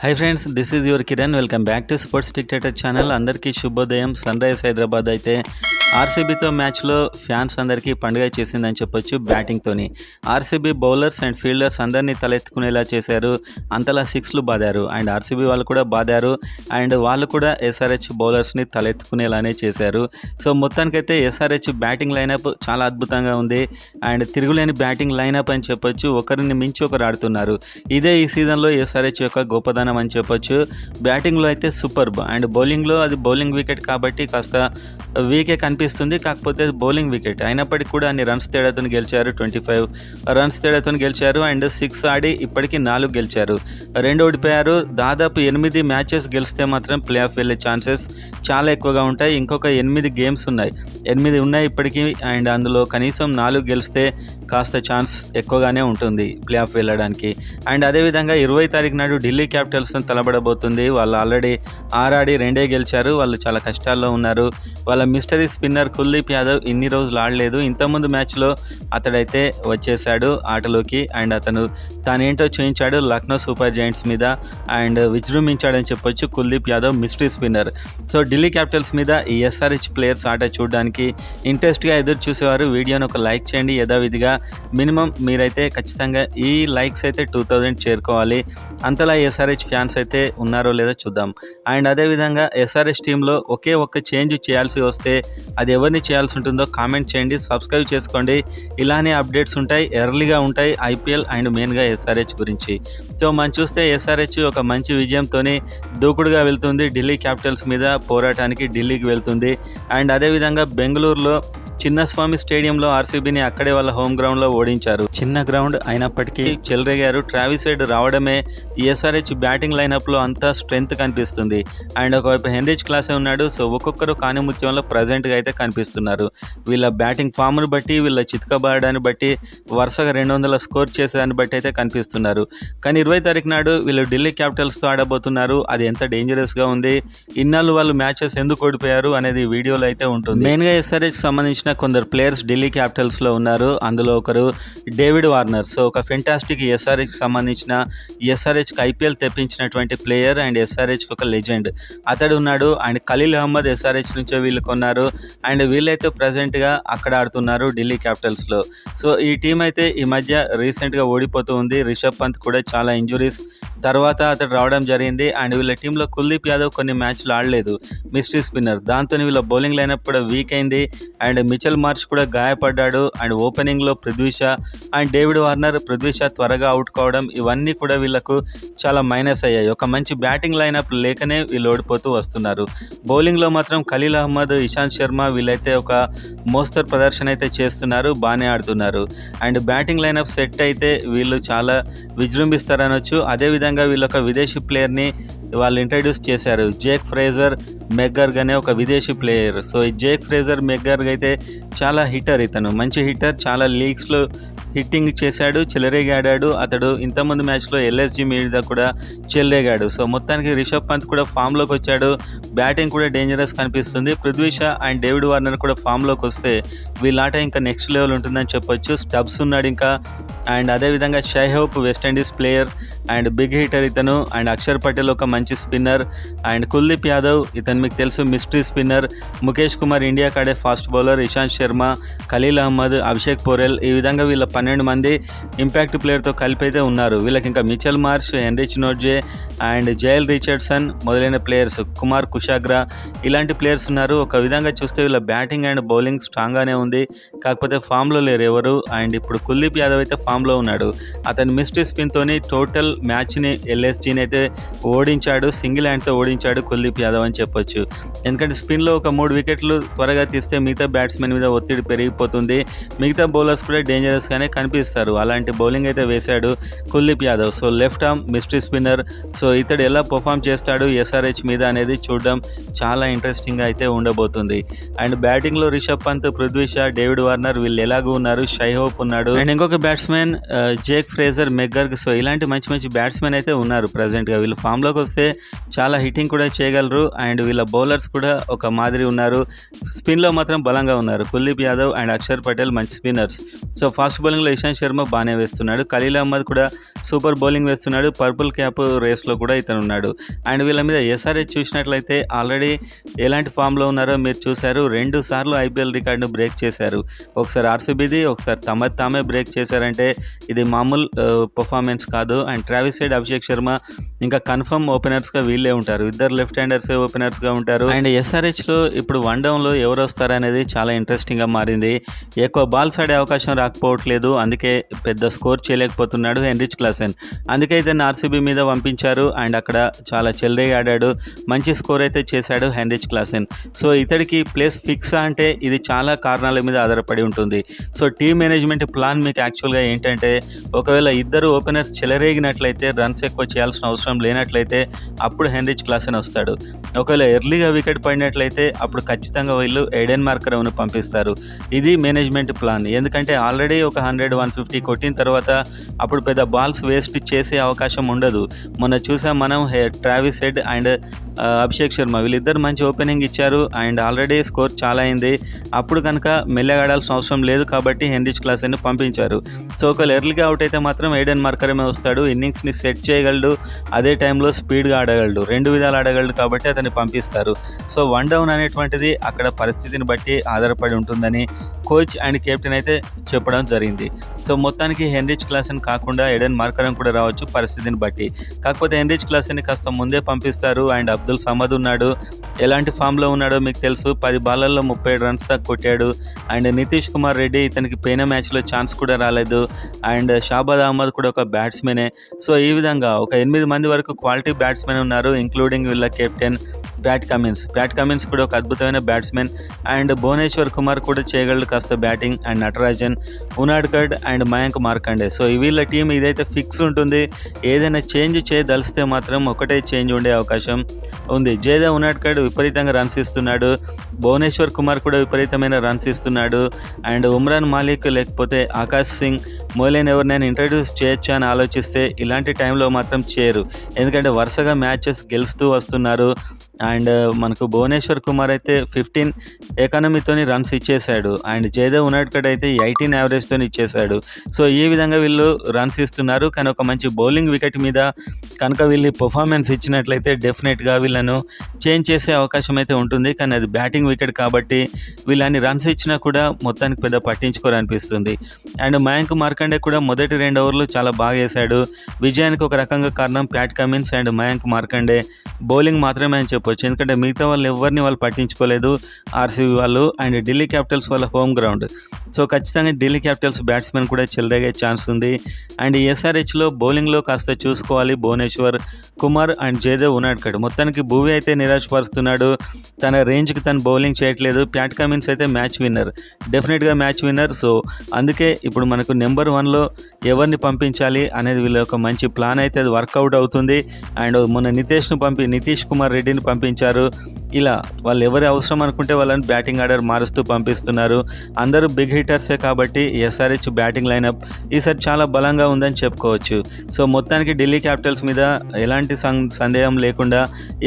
Hi friends, this is your Kiran. Welcome back to sports dictator channel. అందరికీ శుభోదయం. Sun rise Hyderabad అయితే ఆర్సీబీతో మ్యాచ్లో fans అందరికీ పండుగ చేసిందని చెప్పొచ్చు. బ్యాటింగ్తోని ఆర్సీబీ బౌలర్స్ అండ్ ఫీల్డర్స్ అందరినీ తలెత్తుకునేలా చేశారు. అంతలా సిక్స్లు బాదారు అండ్ ఆర్సీబీ వాళ్ళు కూడా బాదారు అండ్ వాళ్ళు కూడా ఎస్ఆర్హెచ్ బౌలర్స్ని తలెత్తుకునేలానే చేశారు. సో మొత్తానికైతే ఎస్ఆర్హెచ్ బ్యాటింగ్ లైనప్ చాలా అద్భుతంగా ఉంది అండ్ తిరుగులేని బ్యాటింగ్ లైనప్ అని చెప్పొచ్చు. ఒకరిని మించి ఒకరు ఆడుతున్నారు. ఇదే ఈ సీజన్లో ఎస్ఆర్హెచ్ యొక్క గొప్పదనం అని చెప్పొచ్చు. బ్యాటింగ్లో అయితే సూపర్బ్ అండ్ బౌలింగ్లో అది బౌలింగ్ వికెట్ కాబట్టి కాస్త వీకే కనిపిస్తుంది. కాకపోతే బౌలింగ్ వికెట్ అయినప్పటికీ కూడా అన్ని రన్స్ తేడాతో గెలిచారు. 25 రన్స్ తేడాతో గెలిచారు అండ్ 6 ఆడి ఇప్పటికీ 4 గెలిచారు, 2 ఓడిపోయారు. దాదాపు 8 మ్యాచెస్ గెలిస్తే మాత్రం ప్లే ఆఫ్ వెళ్ళే ఛాన్సెస్ చాలా ఎక్కువగా ఉంటాయి. ఇంకొక 8 గేమ్స్ ఉన్నాయి, 8 ఉన్నాయి ఇప్పటికీ అండ్ అందులో కనీసం 4 గెలిస్తే కాస్త ఛాన్స్ ఎక్కువగానే ఉంటుంది ప్లే ఆఫ్ వెళ్ళడానికి. అండ్ అదేవిధంగా 20 తారీఖు నాడు ఢిల్లీ క్యాపిటల్స్తో తలబడబోతుంది. వాళ్ళు ఆల్రెడీ 6 ఆడి 2 గెలిచారు. వాళ్ళు చాలా కష్టాల్లో ఉన్నారు. వాళ్ళ మిస్టరీ స్పిన్నర్ కుల్దీప్ యాదవ్ ఇన్ని రోజులు ఆడలేదు. ఇంతకుముందు మ్యాచ్లో అతడైతే వచ్చేసాడు ఆటలోకి అండ్ అతను తానేంటో చూయించాడు లక్నో సూపర్ జైంట్స్ మీద అండ్ విజృంభించాడని చెప్పొచ్చు Kuldeep Yadav mystery spinner. So Delhi Capitals మీద ఈ ఎస్ఆర్హెచ్ ప్లేయర్స్ ఆట చూడడానికి ఇంట్రెస్ట్గా ఎదురు చూసేవారు. వీడియోని ఒక లైక్ చేయండి. యథావిధిగా మినిమం మీరైతే ఖచ్చితంగా ఈ లైక్స్ అయితే 2000 చేరుకోవాలి. అంతలా ఎస్ఆర్హెచ్ ఫ్యాన్స్ అయితే ఉన్నారో లేదో చూద్దాం. అండ్ అదేవిధంగా ఎస్ఆర్హెచ్ టీంలో ఒకే ఒక్క చేంజ్ చేయాల్సి వస్తే అది ఎవరిని చేయాల్సి ఉంటుందో కామెంట్ చేయండి. సబ్స్క్రైబ్ చేసుకోండి. ఇలానే అప్డేట్స్ ఉంటాయి, ఎర్లీగా ఉంటాయి ఐపీఎల్ అండ్ మెయిన్గా ఎస్ఆర్హెచ్ గురించి. సో మనం చూస్తే ఎస్ఆర్హెచ్ ఒక మంచి విజయంతోనే దూకుడుగా వెళ్తుంది. ఢిల్లీ క్యాపిటల్స్ మీద పోరాటానికి ఢిల్లీకి వెళ్తుంది. అండ్ అదేవిధంగా బెంగళూరులో చిన్నస్వామి స్టేడియంలో ఆర్సీబీని అక్కడే వాళ్ళ హోమ్ గ్రౌండ్లో ఓడించారు. చిన్న గ్రౌండ్ అయినప్పటికీ చెలరేగారు. ట్రావిస్ హెడ్ రావడమే ఎస్ఆర్హెచ్ బ్యాటింగ్ లైనప్లో అంతా స్ట్రెంగ్త్ కనిపిస్తుంది. అండ్ ఒకవైపు హెన్రిచ్ క్లాసే ఉన్నాడు. సో ఒక్కొక్కరు కానిముత్యంలో ప్రజెంట్గా అయితే కనిపిస్తున్నారు. వీళ్ళ బ్యాటింగ్ ఫామ్ను బట్టి, వీళ్ళ చితకబారడాన్ని బట్టి, వరుసగా 200 స్కోర్ చేసేదాన్ని బట్టి అయితే కనిపిస్తున్నారు. కానీ 20 తారీఖు నాడు వీళ్ళు ఢిల్లీ క్యాపిటల్స్తో ఆడబోతున్నారు. అది ఎంత డేంజరస్గా ఉంది, ఇన్నాళ్ళు వాళ్ళు మ్యాచెస్ ఎందుకు ఓడిపోయారు అనేది వీడియోలో అయితే ఉంటుంది. మెయిన్గా ఎస్ఆర్హెచ్ సంబంధించిన కొందరు ప్లేయర్స్ ఢిల్లీ క్యాపిటల్స్లో ఉన్నారు. అందులో ఒకరు డేవిడ్ వార్నర్. సో ఒక ఫెంటాస్టిక్ ఎస్ఆర్హెచ్కి సంబంధించిన ఎస్ఆర్హెచ్కి ఐపీఎల్ తెప్పించినటువంటి ప్లేయర్ అండ్ ఎస్ఆర్హెచ్కి ఒక లెజెండ్ అతడు ఉన్నాడు. అండ్ ఖలీల్ అహ్మద్ ఎస్ఆర్హెచ్ నుంచే వీళ్ళు కొన్నారు అండ్ వీళ్ళైతే ప్రజెంట్గా అక్కడ ఆడుతున్నారు ఢిల్లీ క్యాపిటల్స్లో. సో ఈ టీం అయితే ఈ మధ్య రీసెంట్గా ఓడిపోతూ ఉంది. రిషబ్ పంత్ కూడా చాలా ఇంజురీస్ తర్వాత అతడు రావడం జరిగింది. అండ్ వీళ్ళ టీంలో కుల్దీప్ యాదవ్ కొన్ని మ్యాచ్లు ఆడలేదు, మిస్టరీ స్పిన్నర్. దాంతో వీళ్ళ బౌలింగ్ లైనప్ కూడా వీక్ అయింది అండ్ మిచెల్ మార్ష్ కూడా గాయపడ్డాడు. అండ్ ఓపెనింగ్లో Prithvi Shaw and David Warner, Prithvi Shaw త్వరగా అవుట్ కావడం ఇవన్నీ కూడా వీళ్ళకు చాలా మైనస్ అయ్యాయి. ఒక మంచి బ్యాటింగ్ లైనప్ లేకనే వీళ్ళు ఓడిపోతూ వస్తున్నారు. బౌలింగ్లో మాత్రం ఖలీల్ అహ్మద్, ఇషాంత్ శర్మ వీళ్ళైతే ఒక మోస్తరు ప్రదర్శన అయితే చేస్తున్నారు, బాగానే ఆడుతున్నారు. అండ్ బ్యాటింగ్ లైనప్ సెట్ అయితే వీళ్ళు చాలా విజృంభిస్తారనొచ్చు. అదేవిధంగా వీళ్ళు ఒక విదేశీ ప్లేయర్ని వాళ్ళు ఇంట్రడ్యూస్ చేశారు, జేక్ ఫ్రేజర్ మెగ్గర్గ్ అనే ఒక విదేశీ ప్లేయర్. సో ఈ జేక్ ఫ్రేజర్ మెగ్గర్గ్ అయితే చాలా హిట్టర్, ఇతను మంచి హిట్టర్, చాలా లీగ్స్లో హిట్టింగ్ చేశాడు, చెలరేగాడాడు. అతడు ఇంతకుముందు మ్యాచ్లో ఎల్ఎస్జీ మీద కూడా చెలరేగాడు. సో మొత్తానికి రిషబ్ పంత్ కూడా ఫామ్లోకి వచ్చాడు. బ్యాటింగ్ కూడా డేంజరస్ కనిపిస్తుంది. Prithvi Shaw and David Warner కూడా ఫామ్లోకి వస్తే వీళ్ళ ఆట ఇంకా నెక్స్ట్ లెవెల్ ఉంటుందని చెప్పొచ్చు. స్టబ్స్ ఉన్నాడు ఇంకా. అండ్ అదేవిధంగా Shai Hope West Indies player and big hitter ఇతను. అండ్ అక్షర్ పటేల్ ఒక మంచి స్పిన్నర్. అండ్ కుల్దీప్ యాదవ్ ఇతను మీకు తెలుసు mystery spinner. Mukesh Kumar India కాడే ఫాస్ట్ బౌలర్. ఇషాంత్ శర్మ, ఖలీల్ అహ్మద్, అభిషేక్ పోరెల్. ఈ విధంగా వీళ్ళ 12 మంది ఇంపాక్ట్ ప్లేయర్తో కలిపి అయితే ఉన్నారు. వీళ్ళకి ఇంకా Mitchell Marsh, Heinrich Nortje and Jhye Richardson మొదలైన ప్లేయర్స్, కుమార్ కుషాగ్రా ఇలాంటి ప్లేయర్స్ ఉన్నారు. ఒక విధంగా చూస్తే వీళ్ళ బ్యాటింగ్ అండ్ బౌలింగ్ స్ట్రాంగ్గానే ఉంది. కాకపోతే ఫామ్లో లేరు ఎవరు. అండ్ ఇప్పుడు కుల్దీప్ యాదవ్ అయితే ఫామ్లో ఉన్నాడు. అతను మిస్టరీ స్పిన్తోని టోటల్ మ్యాచ్ని ఎల్ఎస్జీని అయితే ఓడించాడు, సింగిల్ హ్యాండ్తో ఓడించాడు కుల్దీప్ యాదవ్ అని చెప్పొచ్చు. ఎందుకంటే స్పిన్లో ఒక 3 వికెట్లు త్వరగా తీస్తే మిగతా బ్యాట్స్మెన్ మీద ఒత్తిడి పెరిగిపోతుంది. మిగతా బౌలర్స్ కూడా డేంజరస్గానే కనిపిస్తారు. అలాంటి బౌలింగ్ అయితే వేశాడు Kuldeep Yadav. So left arm mystery spinner. So ఇతడు ఎలా పర్ఫామ్ చేస్తాడు ఎస్ఆర్హెచ్ మీద అనేది చూడడం చాలా ఇంట్రెస్టింగ్గా అయితే ఉండబోతుంది. అండ్ బ్యాటింగ్లో రిషబ్ పంత్, పృథ్వీ షా, డేవిడ్ వార్నర్ వీళ్ళు ఎలాగూ ఉన్నారు. షై హోప్ ఉన్నాడు అండ్ ఇంకొక batsmen Jake Fraser McGurk. So ఇలాంటి మంచి మంచి బ్యాట్స్మెన్ అయితే ఉన్నారు ప్రజెంట్గా. వీళ్ళు ఫామ్లోకి వస్తే చాలా హిట్టింగ్ కూడా చేయగలరు. అండ్ వీళ్ళ బౌలర్స్ కూడా ఒక మాదిరి ఉన్నారు. స్పిన్లో మాత్రం బలంగా ఉన్నారు. కుల్దీప్ యాదవ్ అండ్ అక్షర్ పటేల్ మంచి స్పిన్నర్స్. సో ఫాస్ట్ బౌలింగ్లో ఇషాంత్ శర్మ బాగానే వేస్తున్నాడు. ఖలీల్ అహ్మద్ కూడా సూపర్ బౌలింగ్ వేస్తున్నాడు. పర్పుల్ క్యాప్ రేస్లో లిస్ట్‌లో కూడా ఇతనున్నాడు. అండ్ వీళ్ళ మీద ఎస్ఆర్హెచ్ చూసినట్లయితే ఆల్రెడీ ఎలాంటి ఫామ్‌లో ఉన్నారో మీరు చూసారు. 2 సార్లు ఐపీఎల్ రికార్డ్‌ను బ్రేక్ చేశారు. ఒకసారి ఆర్సీబీది, ఒకసారి తమది తామే బ్రేక్ చేశారంటే ఇది మామూలు పర్ఫార్మెన్స్ కాదు. And Travis head, Abhishek Sharma ఇంకా కన్ఫర్మ్ ఓపెనర్స్‌గా వీళ్ళే ఉంటారు. ఇద్దరు లెఫ్ట్ హ్యాండర్సే ఓపెనర్స్‌గా ఉంటారు. అండ్ ఎస్ఆర్హెచ్‌లో ఇప్పుడు వన్ డౌన్‌లో ఎవరు వస్తారనేది చాలా ఇంట్రెస్టింగ్‌గా మారింది. ఎక్కువ బాల్స్ ఆడే అవకాశం రాకపోవట్లేదు. అందుకే పెద్ద స్కోర్ చేయలేకపోతున్నాడు హెన్రిచ్ క్లాసెన్. అందుకే ఇతన్ని ఆర్సీబీ మీద పంపించారు. అండ్ అక్కడ చాలా చెలరేగి ఆడాడు. మంచి స్కోర్ అయితే చేశాడు హెన్రిచ్ క్లాసెన్. సో ఇతడికి ప్లేస్ ఫిక్సా అంటే ఇది చాలా కారణాల మీద ఆధారపడి ఉంటుంది. సో టీమ్ మేనేజ్మెంట్ ప్లాన్ మీకు యాక్చువల్గా ఏంటంటే ఒకవేళ ఇద్దరు ఓపెనర్స్ చెలరేగినట్లయితే, రన్స్ ఎక్కువ చేయాల్సిన అవసరం లేనట్లయితే అప్పుడు హెన్రిచ్ క్లాసెన్ వస్తాడు. ఒకవేళ ఎర్లీగా వికెట్ పడినట్లయితే అప్పుడు ఖచ్చితంగా వీళ్ళు ఎడెన్ మార్కరమ్ను పంపిస్తారు. ఇది మేనేజ్మెంట్ ప్లాన్. ఎందుకంటే ఆల్రెడీ ఒక 100, 150 కొట్టిన తర్వాత అప్పుడు పెద్ద బాల్స్ వేస్ట్ చేసే అవకాశం ఉండదు. మొన్న చూసాం మనం Travis head and Abhishek Sharma వీళ్ళిద్దరు మంచి ఓపెనింగ్ ఇచ్చారు. అండ్ ఆల్రెడీ స్కోర్ చాలా అయింది. అప్పుడు కనుక మెల్లగా ఆడాల్సిన అవసరం లేదు కాబట్టి హెన్రిచ్ క్లాసెన్ను పంపించారు. సో ఒకవేళ ఎర్లీగా అవుట్ అయితే మాత్రం ఎడెన్ మార్కరమే వస్తాడు. ఇన్నింగ్స్ని సెట్ చేయగలడు, అదే టైంలో స్పీడ్గా ఆడగలడు, 2 విధాలు ఆడగలడు కాబట్టి అతన్ని పంపిస్తారు. సో వన్ డౌన్ అనేటువంటిది అక్కడ పరిస్థితిని బట్టి ఆధారపడి ఉంటుందని కోచ్ అండ్ కెప్టెన్ అయితే చెప్పడం జరిగింది. సో మొత్తానికి హెన్రిచ్ క్లాసెన్ కాకుండా ఎడెన్ మార్కరమ్ కూడా రావచ్చు పరిస్థితిని బట్టి. కాకపోతే హెన్రిచ్ క్లాసెన్ని కాస్త ముందే పంపిస్తారు. అండ్ అబ్దుల్ సమద్ ఉన్నాడు. ఎలాంటి ఫామ్లో ఉన్నాడో మీకు తెలుసు. 10 బాలల్లో 37 రన్స్ దాకా కొట్టాడు. అండ్ నితీష్ కుమార్ రెడ్డి ఇతనికి పోయిన మ్యాచ్లో ఛాన్స్ కూడా రాలేదు. అండ్ షాబాద్ అహ్మద్ కూడా ఒక బ్యాట్స్మెనే. సో ఈ విధంగా ఒక 8 మంది వరకు క్వాలిటీ బ్యాట్స్మెన్ ఉన్నారు, ఇంక్లూడింగ్ వీళ్ళ కెప్టెన్ ప్యాట్ కమిన్స్ కూడా ఒక అద్భుతమైన బ్యాట్స్మెన్. అండ్ భువనేశ్వర్ కుమార్ కూడా చేయగలడు కాస్త batting. And Natarajan, Unadkat and Mayank Markande. So వీళ్ళ టీం ఇదైతే ఫిక్స్ ఉంటుంది. ఏదైనా చేంజ్ చేయదలిస్తే మాత్రం ఒకటే చేంజ్ ఉండే అవకాశం ఉంది. జేదేవ్ ఉనాడ్కడ్ విపరీతంగా రన్స్ ఇస్తున్నాడు. భువనేశ్వర్ కుమార్ కూడా విపరీతమైన రన్స్ ఇస్తున్నాడు. అండ్ ఉమ్రాన్ మాలిక్ లేకపోతే ఆకాష్ సింగ్, మొయిలిన్ ఎవరినైనా ఇంట్రడ్యూస్ చేయొచ్చా అని ఆలోచిస్తే ఇలాంటి టైంలో మాత్రం చేయరు. ఎందుకంటే వరుసగా మ్యాచెస్ గెలుస్తూ వస్తున్నారు. అండ్ మనకు భువనేశ్వర్ కుమార్ అయితే 15 ఎకానమీతోని రన్స్ ఇచ్చేశాడు. అండ్ జయదేవ్ ఉనాడ్కడ్ అయితే 18 యావరేజ్తో ఇచ్చేశాడు. సో ఈ విధంగా వీళ్ళు రన్స్ ఇస్తున్నారు. కానీ ఒక మంచి బౌలింగ్ వికెట్ మీద కనుక వీళ్ళు పర్ఫార్మెన్స్ ఇచ్చినట్లయితే డెఫినెట్గా వీళ్ళను చేంజ్ చేసే అవకాశం అయితే ఉంటుంది. కానీ అది బ్యాటింగ్ వికెట్ కాబట్టి వీళ్ళని రన్స్ ఇచ్చినా కూడా మొత్తానికి పెద్ద పట్టించుకోరనిపిస్తుంది. అండ్ మయాంక్ మార్కండే కూడా మొదటి 2 ఓవర్లు చాలా బాగా వేశాడు. విజయానికి ఒక రకంగా కారణం Pat Cummins and Mayank Markande bowling మాత్రమే అని చెప్పొచ్చు. ఎందుకంటే మిగతా వాళ్ళు ఎవరిని వాళ్ళు పట్టించుకోలేదు ఆర్సీబీ వాళ్ళు. అండ్ ఢిల్లీ క్యాపిటల్స్ వాళ్ళ హోమ్ గ్రౌండ్. సో ఖచ్చితంగా ఢిల్లీ క్యాపిటల్స్ బ్యాట్స్మెన్ కూడా చెలరేగే ఛాన్స్ ఉంది. అండ్ ఎస్ఆర్హెచ్లో బౌలింగ్లో కాస్త చూసుకోవాలి భువనేశ్వర్ కుమార్ అండ్ జయదేవ్ ఉనాడ్కడ్. మొత్తానికి భువి అయితే నిరాశపరుస్తున్నాడు. తన రేంజ్కి తను బౌలింగ్ చేయట్లేదు. ప్యాట్ కమిన్స్ అయితే మ్యాచ్ విన్నర్, డెఫినెట్గా మ్యాచ్ విన్నర్. సో అందుకే ఇప్పుడు మనకు నెంబర్ 1లో ఎవరిని పంపించాలి అనేది వీళ్ళ ఒక మంచి ప్లాన్ అయితే అది వర్కౌట్ అవుతుంది. అండ్ మొన్న నితీష్ కుమార్ రెడ్డిని పంపించారు. ఇలా వాళ్ళు ఎవరి అవసరం అనుకుంటే వాళ్ళని బ్యాటింగ్ ఆర్డర్ మారుస్తూ పంపిస్తున్నారు. అందరూ బిగ్ హిట్టర్సే కాబట్టి ఎస్ఆర్హెచ్ బ్యాటింగ్ లైనప్ ఈసారి చాలా బలంగా ఉందని చెప్పుకోవచ్చు. సో మొత్తానికి ఢిల్లీ క్యాపిటల్స్ మీద ఎలాంటి సందేహం లేకుండా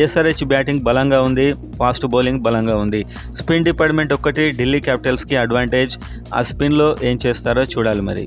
ఎస్ఆర్హెచ్ బ్యాటింగ్ బలంగా ఉంది, ఫాస్ట్ బౌలింగ్ బలంగా ఉంది. స్పిన్ డిపార్ట్మెంట్ ఒక్కటి ఢిల్లీ క్యాపిటల్స్కి అడ్వాంటేజ్. ఆ స్పిన్లో ఏం చేస్తారో చూడాలి మరి.